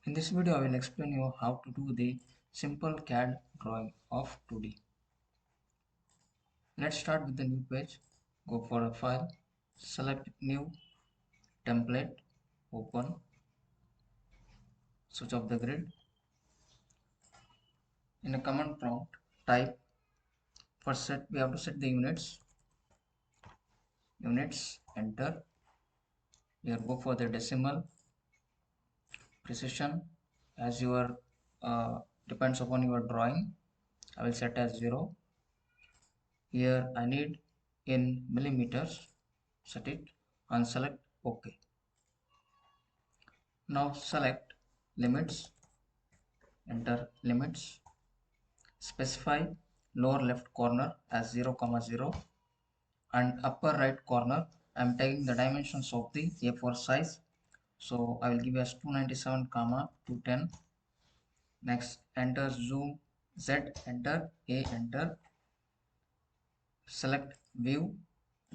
In this video, I will explain you how to do the simple CAD drawing of 2D. Let's start with the new page. Go for a file, select new template, open, switch off the grid. In a command prompt, type first set. We have to set the units, enter. Here go for the decimal, precision as your depends upon your drawing. I will set as 0. Here I need in millimeters, set it and select OK. Now select limits, enter limits, specify lower left corner as 0, 0 and upper right corner I am taking the dimensions of the A4 size, so I will give as 297, 210. Next enter zoom Z, enter A, enter, select view,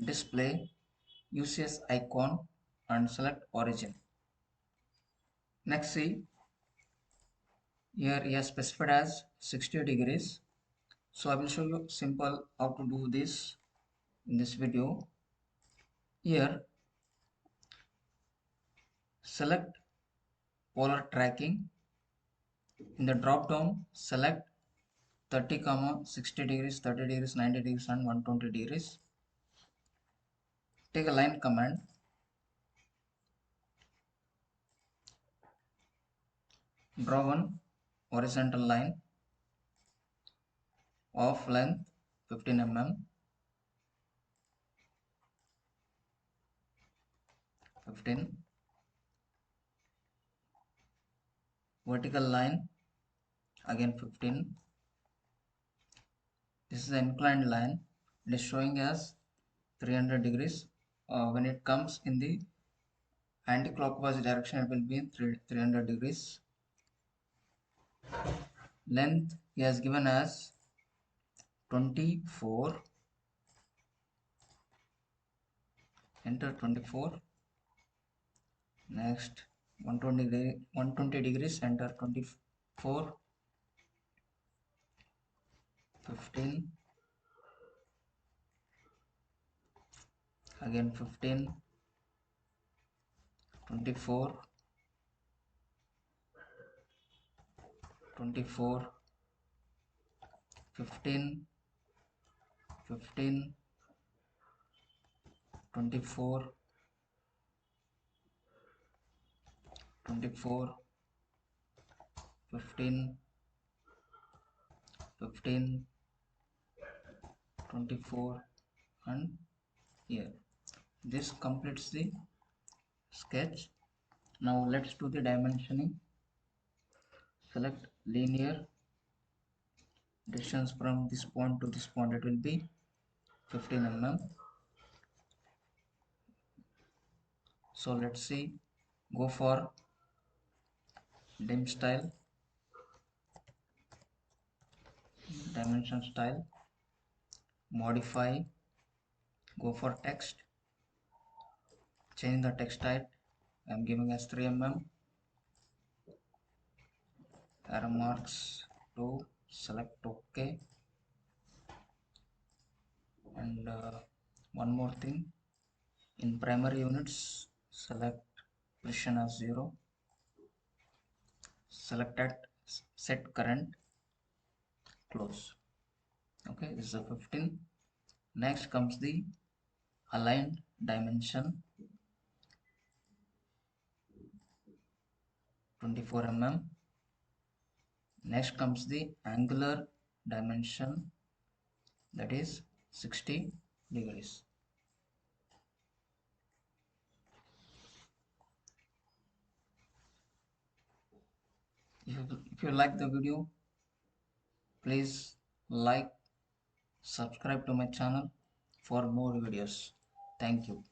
display, UCS icon and select origin. Next see, here he has specified as 60 degrees. So I will show you simple how to do this in this video. Here select polar tracking. In the drop down select 30, 60 degrees, 30 degrees, 90 degrees and 120 degrees. Take a line command. Draw one horizontal line of length 15 mm, 15, vertical line again 15. This is the inclined line. It is showing as 300 degrees. When it comes in the anti-clockwise direction, it will be 300 degrees. Length he has given as 24. Enter 24. Next 120 degrees, enter 24, 15, again 15, 24, 24, 15, 15, 24, 24, 15, 15, 24 and here. This completes the sketch. Now let's do the dimensioning. Select linear, distance from this point to this point, it will be 15 mm. So let's see, go for dim style, dimension style, modify, go for text, change the text type. I am giving as 3 mm, arrow marks to select OK. And one more thing, in primary units select precision as 0, select at set current, close. Okay, this is a 15. Next comes the aligned dimension, 24 mm. Next comes the angular dimension, that is 60 degrees. If you like the video, please like, subscribe to my channel for more videos. Thank you.